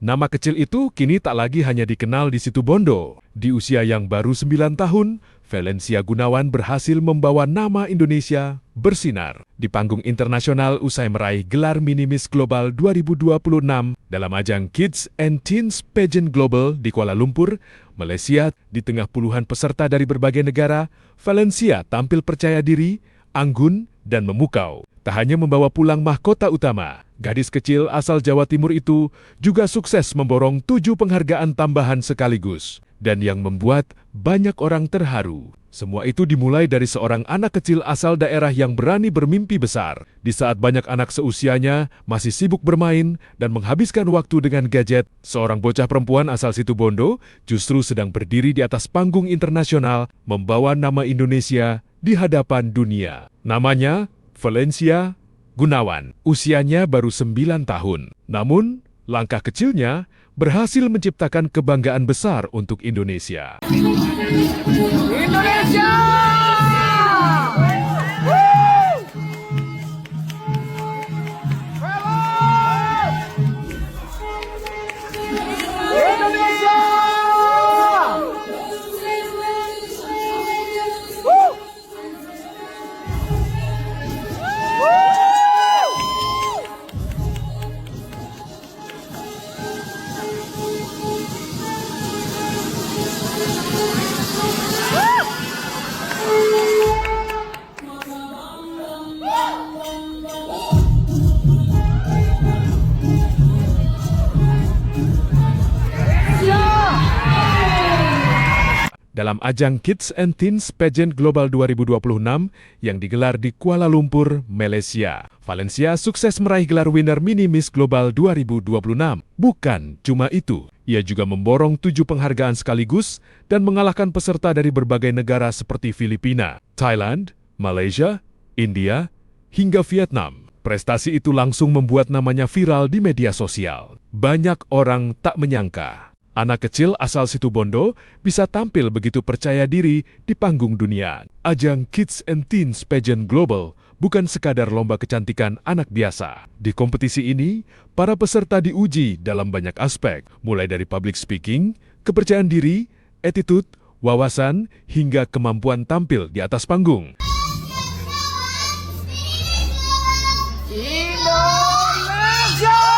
Nama kecil itu kini tak lagi hanya dikenal di Situbondo. Di usia yang baru 9 tahun, Valencia Gunawan berhasil membawa nama Indonesia bersinar di panggung internasional usai meraih gelar Mini Miss Global 2026 dalam ajang Kids and Teens Pageant Global di Kuala Lumpur, Malaysia. Di tengah puluhan peserta dari berbagai negara, Valencia tampil percaya diri, anggun, dan memukau. Tak hanya membawa pulang mahkota utama, gadis kecil asal Jawa Timur itu juga sukses memborong 7 penghargaan tambahan sekaligus. Dan yang membuat banyak orang terharu, semua itu dimulai dari seorang anak kecil asal daerah yang berani bermimpi besar. Di saat banyak anak seusianya masih sibuk bermain dan menghabiskan waktu dengan gadget, seorang bocah perempuan asal Situbondo justru sedang berdiri di atas panggung internasional membawa nama Indonesia di hadapan dunia. Namanya Valencia Gunawan. Usianya baru 9 tahun. Namun, langkah kecilnya berhasil menciptakan kebanggaan besar untuk Indonesia. Indonesia! Dalam ajang Kids and Teens Pageant Global 2026 yang digelar di Kuala Lumpur, Malaysia, Valencia sukses meraih gelar winner Mini Miss Global 2026. Bukan cuma itu, ia juga memborong 7 penghargaan sekaligus dan mengalahkan peserta dari berbagai negara seperti Filipina, Thailand, Malaysia, India, hingga Vietnam. Prestasi itu langsung membuat namanya viral di media sosial. Banyak orang tak menyangka anak kecil asal Situbondo bisa tampil begitu percaya diri di panggung dunia. Ajang Kids and Teens Pageant Global bukan sekadar lomba kecantikan anak biasa. Di kompetisi ini, para peserta diuji dalam banyak aspek, mulai dari public speaking, kepercayaan diri, attitude, wawasan, hingga kemampuan tampil di atas panggung. Indonesia!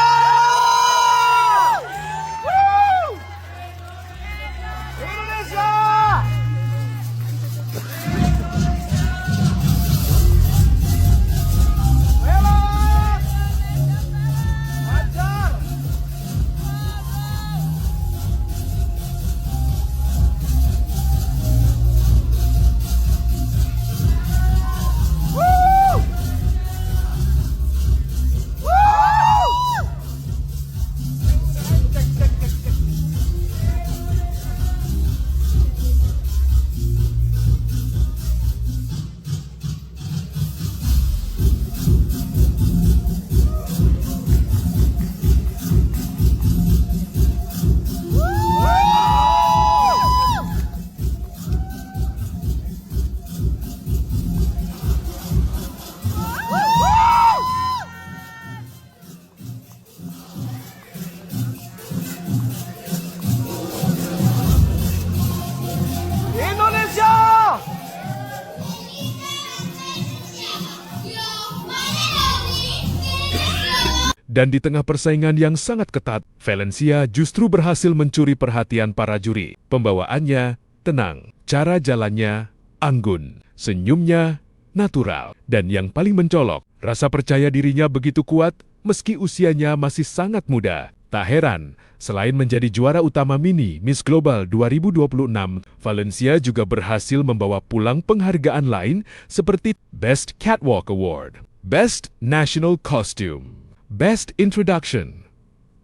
Dan di tengah persaingan yang sangat ketat, Valencia justru berhasil mencuri perhatian para juri. Pembawaannya tenang, cara jalannya anggun, senyumnya natural, dan yang paling mencolok, rasa percaya dirinya begitu kuat meski usianya masih sangat muda. Tak heran, selain menjadi juara utama Mini Miss Global 2026, Valencia juga berhasil membawa pulang penghargaan lain seperti Best Catwalk Award, Best National Costume, Best Introduction,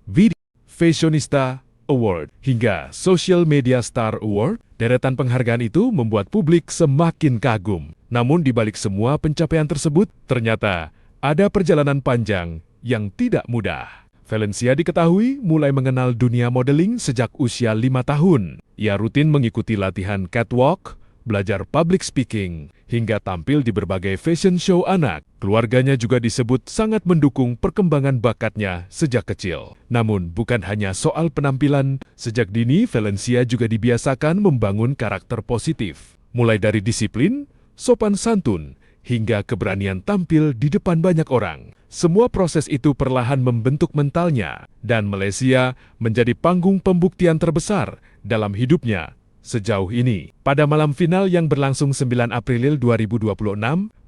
Video Fashionista Award, hingga Social Media Star Award. Deretan penghargaan itu membuat publik semakin kagum. Namun di balik semua pencapaian tersebut, ternyata ada perjalanan panjang yang tidak mudah. Valencia diketahui mulai mengenal dunia modeling sejak usia 5 tahun. Ia rutin mengikuti latihan catwalk, belajar public speaking, hingga tampil di berbagai fashion show anak. Keluarganya juga disebut sangat mendukung perkembangan bakatnya sejak kecil. Namun bukan hanya soal penampilan, sejak dini Valencia juga dibiasakan membangun karakter positif. Mulai dari disiplin, sopan santun, hingga keberanian tampil di depan banyak orang. Semua proses itu perlahan membentuk mentalnya, dan Malaysia menjadi panggung pembuktian terbesar dalam hidupnya sejauh ini. Pada malam final yang berlangsung 9 April 2026,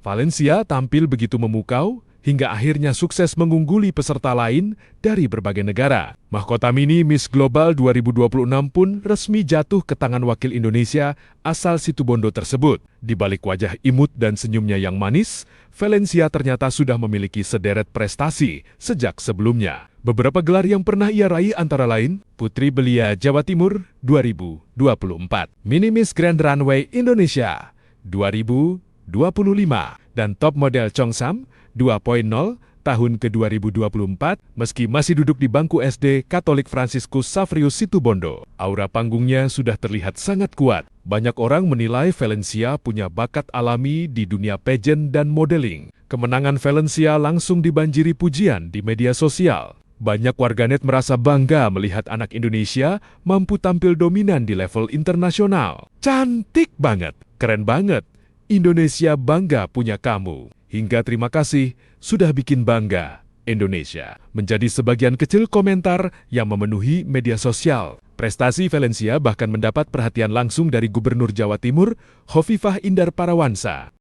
Valencia tampil begitu memukau, hingga akhirnya sukses mengungguli peserta lain dari berbagai negara. Mahkota mini Miss Global 2026 pun resmi jatuh ke tangan wakil Indonesia asal Situbondo tersebut. Di balik wajah imut dan senyumnya yang manis, Valencia ternyata sudah memiliki sederet prestasi sejak sebelumnya. Beberapa gelar yang pernah ia raih antara lain Putri Belia Jawa Timur 2024, Mini Miss Grand Runway Indonesia 2025, dan Top Model Cheongsam 2.0 tahun ke-2024, meski masih duduk di bangku SD Katolik Fransiskus Savrius Situbondo. Aura panggungnya sudah terlihat sangat kuat. Banyak orang menilai Valencia punya bakat alami di dunia pageant dan modeling. Kemenangan Valencia langsung dibanjiri pujian di media sosial. Banyak warganet merasa bangga melihat anak Indonesia mampu tampil dominan di level internasional. Cantik banget, keren banget. Indonesia bangga punya kamu. Hingga terima kasih sudah bikin bangga Indonesia. Menjadi sebagian kecil komentar yang memenuhi media sosial. Prestasi Valencia bahkan mendapat perhatian langsung dari Gubernur Jawa Timur, Hovifah Indar Parawansa.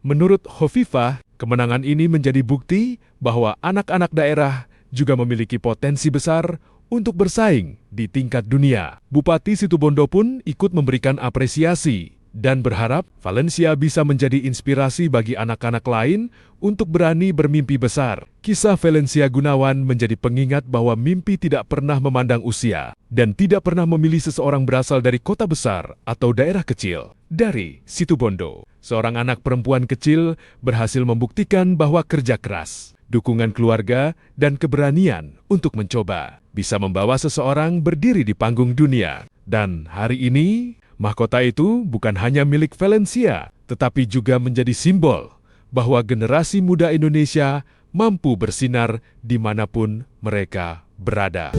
Menurut Hovifah, kemenangan ini menjadi bukti bahwa anak-anak daerah juga memiliki potensi besar untuk bersaing di tingkat dunia. Bupati Situbondo pun ikut memberikan apresiasi dan berharap Valencia bisa menjadi inspirasi bagi anak-anak lain untuk berani bermimpi besar. Kisah Valencia Gunawan menjadi pengingat bahwa mimpi tidak pernah memandang usia dan tidak pernah memilih seseorang berasal dari kota besar atau daerah kecil. Dari Situbondo, seorang anak perempuan kecil berhasil membuktikan bahwa kerja keras, dukungan keluarga, dan keberanian untuk mencoba bisa membawa seseorang berdiri di panggung dunia. Dan hari ini, mahkota itu bukan hanya milik Valencia, tetapi juga menjadi simbol bahwa generasi muda Indonesia mampu bersinar dimanapun mereka berada.